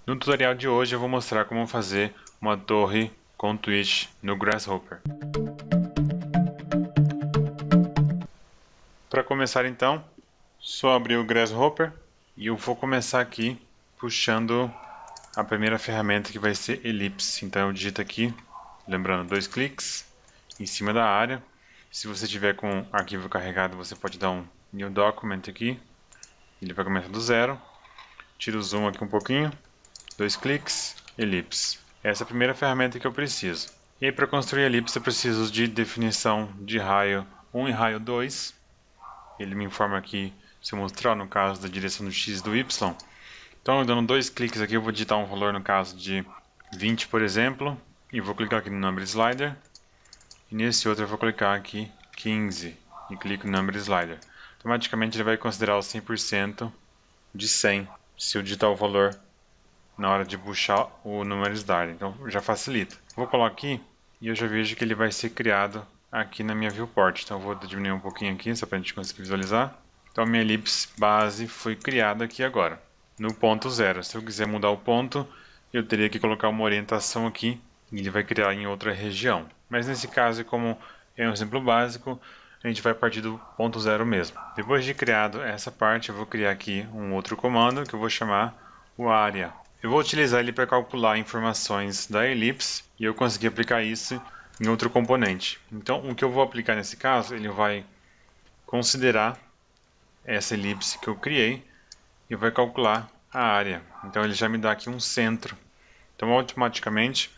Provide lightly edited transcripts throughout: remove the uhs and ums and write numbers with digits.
No tutorial de hoje eu vou mostrar como fazer uma torre com twist no Grasshopper. Para começar então, só abrir o Grasshopper e eu vou começar aqui puxando a primeira ferramenta que vai ser Ellipse. Então eu digito aqui, lembrando, 2 cliques em cima da área. Se você tiver com arquivo carregado, você pode dar um New Document aqui. Ele vai começar do zero. Tira o zoom aqui um pouquinho. 2 cliques, Ellipse. Essa é a primeira ferramenta que eu preciso. E aí, para construir a elipse eu preciso de definição de raio 1 e raio 2. Ele me informa aqui, se eu mostrar no caso da direção do x e do y. Então, eu dando 2 cliques aqui, eu vou digitar um valor no caso de 20, por exemplo. E vou clicar aqui no Number Slider. E nesse outro eu vou clicar aqui 15 e clico no Number Slider. Automaticamente ele vai considerar o 100% de 100 se eu digitar o valor na hora de puxar o Number Slider. Então já facilita. Vou colocar aqui e eu já vejo que ele vai ser criado aqui na minha viewport. Então eu vou diminuir um pouquinho aqui só para a gente conseguir visualizar. Então a minha elipse base foi criada aqui agora, no ponto 0. Se eu quiser mudar o ponto, eu teria que colocar uma orientação aqui e ele vai criar em outra região. Mas nesse caso, como é um exemplo básico, a gente vai partir do ponto 0 mesmo. Depois de criado essa parte, eu vou criar aqui um outro comando que eu vou chamar o area. Eu vou utilizar ele para calcular informações da elipse e eu consegui aplicar isso em outro componente. Então, o que eu vou aplicar nesse caso, ele vai considerar essa elipse que eu criei e vai calcular a área. Então, ele já me dá aqui um centro. Então, automaticamente,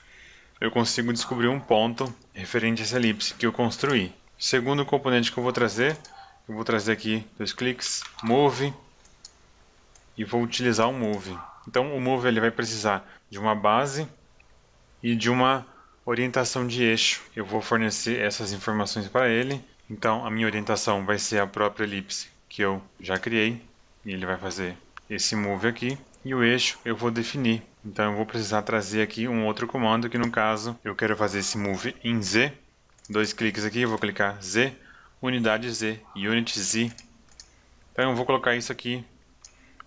eu consigo descobrir um ponto referente a essa elipse que eu construí. Segundo componente que eu vou trazer aqui 2 cliques, Move, e vou utilizar o Move. Então o Move ele vai precisar de uma base e de uma orientação de eixo. Eu vou fornecer essas informações para ele. Então a minha orientação vai ser a própria elipse que eu já criei. E ele vai fazer esse Move aqui. E o eixo eu vou definir. Então eu vou precisar trazer aqui um outro comando que no caso eu quero fazer esse Move em Z. 2 cliques aqui, eu vou clicar Z, unidade Z, Unit Z. Então eu vou colocar isso aqui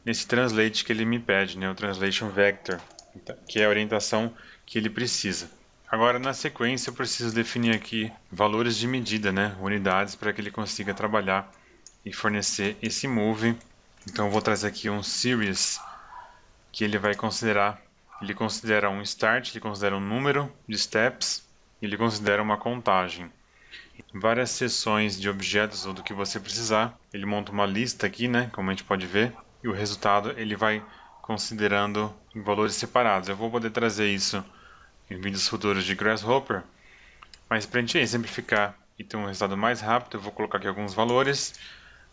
nesse translate que ele me pede, né, o translation vector, que é a orientação que ele precisa. Agora na sequência eu preciso definir aqui valores de medida, né, unidades, para que ele consiga trabalhar e fornecer esse move. Então eu vou trazer aqui um series que ele vai considerar, ele considera um start, ele considera um número de steps, ele considera uma contagem. Várias seções de objetos ou do que você precisar, ele monta uma lista aqui, né, como a gente pode ver. E o resultado ele vai considerando em valores separados. Eu vou poder trazer isso em vídeos futuros de Grasshopper, mas para a gente exemplificar e ter um resultado mais rápido, eu vou colocar aqui alguns valores.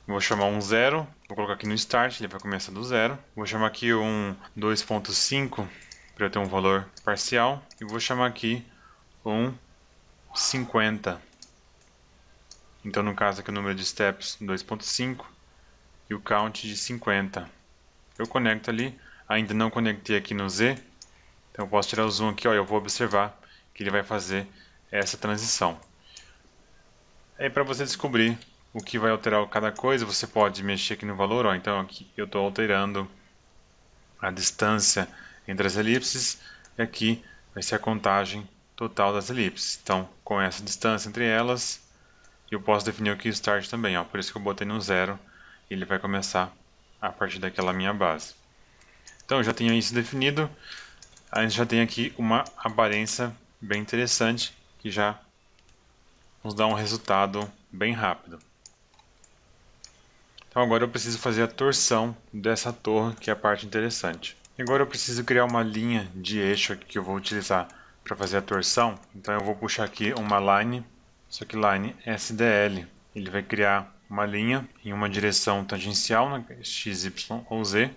Vou chamar um 0, vou colocar aqui no Start, ele vai começar do 0. Vou chamar aqui um 2.5 para eu ter um valor parcial. E vou chamar aqui um 50. Então no caso aqui o número de steps 2.5. E o count de 50. Eu conecto ali, ainda não conectei aqui no Z, então eu posso tirar o zoom aqui, ó, eu vou observar que ele vai fazer essa transição. Aí para você descobrir o que vai alterar cada coisa, você pode mexer aqui no valor, ó, então aqui eu estou alterando a distância entre as elipses, e aqui vai ser a contagem total das elipses. Então com essa distância entre elas, eu posso definir aqui o start também, ó, por isso que eu botei no 0. Ele vai começar a partir daquela minha base. Então eu já tenho isso definido. A gente já tem aqui uma aparência bem interessante que já nos dá um resultado bem rápido. Então agora eu preciso fazer a torção dessa torre, que é a parte interessante. E agora eu preciso criar uma linha de eixo aqui que eu vou utilizar para fazer a torção. Então eu vou puxar aqui uma line, só que line SDL. Ele vai criar uma linha em uma direção tangencial, né, x, y ou z,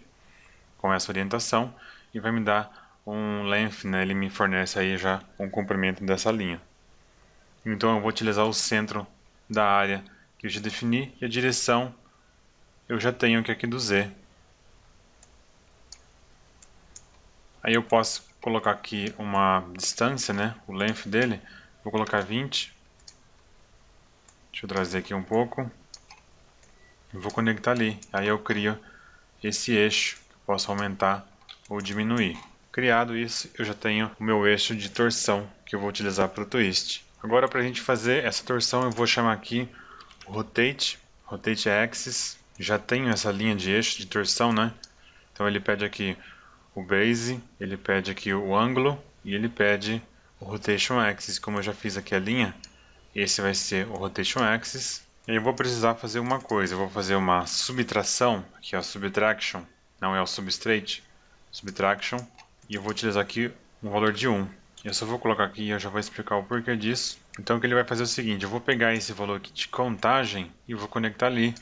com essa orientação, e vai me dar um length, né, ele me fornece aí já um comprimento dessa linha. Então eu vou utilizar o centro da área que eu já defini, e a direção eu já tenho aqui do z. Aí eu posso colocar aqui uma distância, né, o length dele, vou colocar 20. Deixa eu trazer aqui um pouco. Vou conectar ali, aí eu crio esse eixo que eu posso aumentar ou diminuir. Criado isso, eu já tenho o meu eixo de torção que eu vou utilizar para o twist. Agora, para a gente fazer essa torção, eu vou chamar aqui o Rotate Axis. Já tenho essa linha de eixo de torção, né? Então ele pede aqui o Base, ele pede aqui o ângulo e ele pede o Rotation Axis. Como eu já fiz aqui a linha, esse vai ser o Rotation Axis. E eu vou precisar fazer uma coisa, eu vou fazer uma subtração, aqui é o Subtraction, não é o Substrate, Subtraction, e eu vou utilizar aqui um valor de 1. Eu só vou colocar aqui e eu já vou explicar o porquê disso. Então o que ele vai fazer é o seguinte, eu vou pegar esse valor aqui de contagem e vou conectar ali.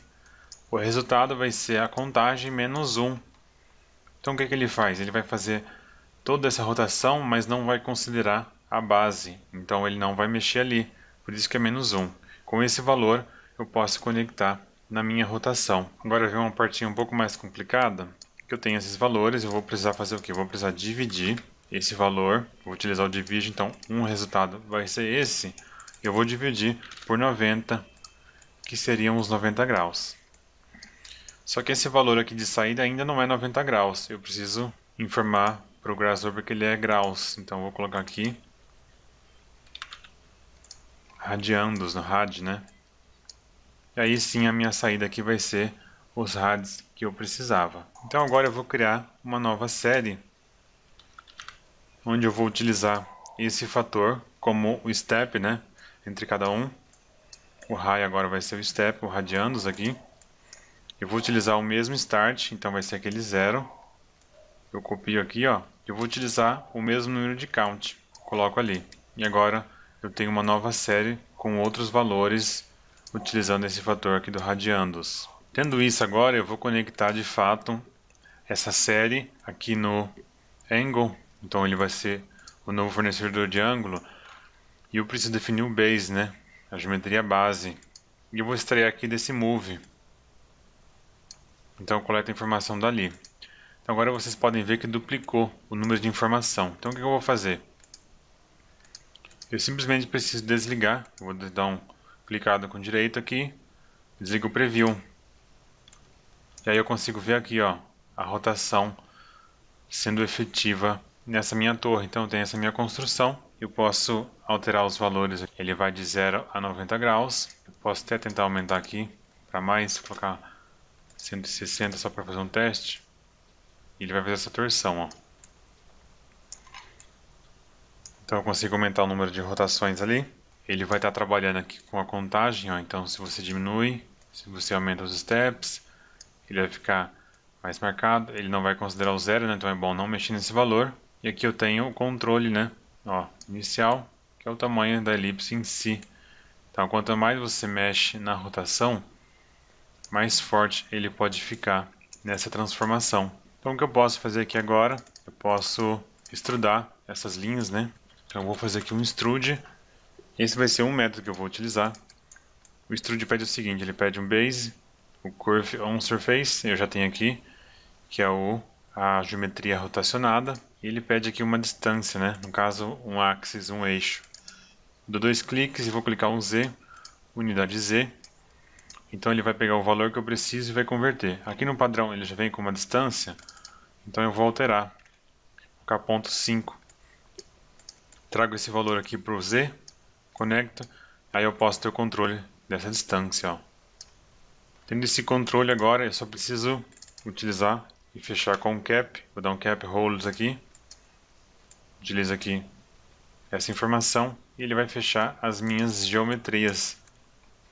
O resultado vai ser a contagem menos 1. Então o que ele faz? Ele vai fazer toda essa rotação, mas não vai considerar a base. Então ele não vai mexer ali, por isso que é menos 1. Com esse valor eu posso conectar na minha rotação. Agora vem uma partinha um pouco mais complicada, que eu tenho esses valores, eu vou precisar fazer o que? Eu vou precisar dividir esse valor, vou utilizar o divide, então um resultado vai ser esse, eu vou dividir por 90, que seriam os 90 graus. Só que esse valor aqui de saída ainda não é 90 graus, eu preciso informar para o Grasshopper que ele é graus, então eu vou colocar aqui radiandos, no rad, né? E aí sim a minha saída aqui vai ser os rads que eu precisava. Então agora eu vou criar uma nova série onde eu vou utilizar esse fator como o step, né, entre cada um. O high agora vai ser o step, o radiandos aqui. Eu vou utilizar o mesmo start, então vai ser aquele 0. Eu copio aqui, ó. Eu vou utilizar o mesmo número de count, coloco ali. E agora eu tenho uma nova série com outros valores utilizando esse fator aqui do radiandos. Tendo isso agora, eu vou conectar de fato essa série aqui no angle. Então ele vai ser o novo fornecedor de ângulo. E eu preciso definir o base, né? A geometria base. E eu vou extrair aqui desse move. Então eu coleto a informação dali. Então agora vocês podem ver que duplicou o número de informação. Então o que eu vou fazer? Eu simplesmente preciso desligar. Eu vou dar um clicado com direito aqui. Desligo o preview. E aí eu consigo ver aqui, ó, a rotação sendo efetiva nessa minha torre. Então eu tenho essa minha construção. Eu posso alterar os valores. Ele vai de 0 a 90 graus. Eu posso até tentar aumentar aqui para mais, colocar 160 só para fazer um teste. E ele vai fazer essa torção, ó. Então eu consigo aumentar o número de rotações ali. Ele vai estar trabalhando aqui com a contagem, ó. Então se você diminui, se você aumenta os steps, ele vai ficar mais marcado. Ele não vai considerar o 0, né? Então é bom não mexer nesse valor. E aqui eu tenho o controle, né? Ó, inicial, que é o tamanho da elipse em si. Então quanto mais você mexe na rotação, mais forte ele pode ficar nessa transformação. Então o que eu posso fazer aqui agora? Eu posso extrudar essas linhas, né? Então eu vou fazer aqui um extrude. Esse vai ser um método que eu vou utilizar. O extrude pede o seguinte, ele pede um base, o curve on surface, eu já tenho aqui, que é a geometria rotacionada. E ele pede aqui uma distância, né? No caso, um axis, um eixo. Dou 2 cliques e vou clicar um Z, unidade Z. Então ele vai pegar o valor que eu preciso e vai converter. Aqui no padrão ele já vem com uma distância, então eu vou alterar. Vou colocar ponto 5. Trago esse valor aqui para o Z, conecto, aí eu posso ter o controle dessa distância, ó. Tendo esse controle agora, eu só preciso utilizar e fechar com um cap. Vou dar um cap holds aqui. Utilizo aqui essa informação e ele vai fechar as minhas geometrias.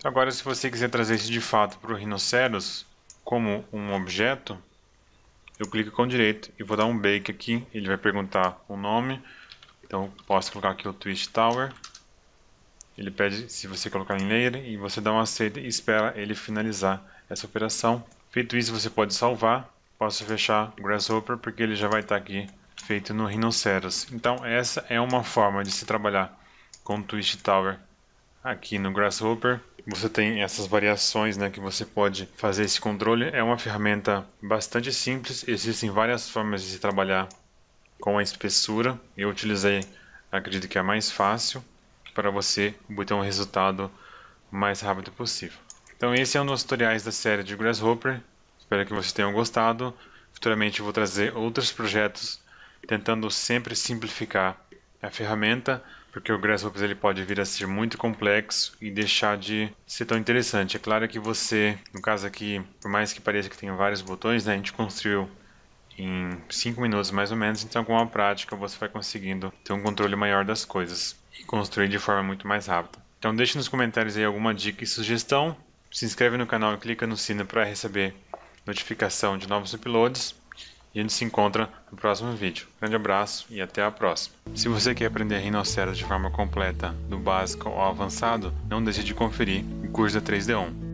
Agora, se você quiser trazer isso de fato para o Rhinoceros como um objeto, eu clico com direito e vou dar um bake aqui. Ele vai perguntar o nome. Então, posso colocar aqui o Twist Tower. Ele pede se você colocar em layer e você dá um aceito e espera ele finalizar essa operação. Feito isso, você pode salvar. Posso fechar o Grasshopper porque ele já vai estar aqui feito no Rhinoceros. Então essa é uma forma de se trabalhar com o Twist Tower aqui no Grasshopper. Você tem essas variações, né, que você pode fazer esse controle. É uma ferramenta bastante simples. Existem várias formas de se trabalhar com a espessura. Eu utilizei, acredito que é a mais fácil para você obter um resultado o mais rápido possível. Então esse é um dos tutoriais da série de Grasshopper. Espero que vocês tenham gostado. Futuramente eu vou trazer outros projetos tentando sempre simplificar a ferramenta, porque o Grasshopper ele pode vir a ser muito complexo e deixar de ser tão interessante. É claro que você, no caso aqui, por mais que pareça que tenha vários botões, né, a gente construiu em 5 minutos mais ou menos, então com a prática você vai conseguindo ter um controle maior das coisas e construir de forma muito mais rápida. Então deixe nos comentários aí alguma dica e sugestão, se inscreve no canal e clica no sino para receber notificação de novos uploads e a gente se encontra no próximo vídeo. Grande abraço e até a próxima. Se você quer aprender Rhinoceros de forma completa, do básico ao avançado, não deixe de conferir o curso da 3D1.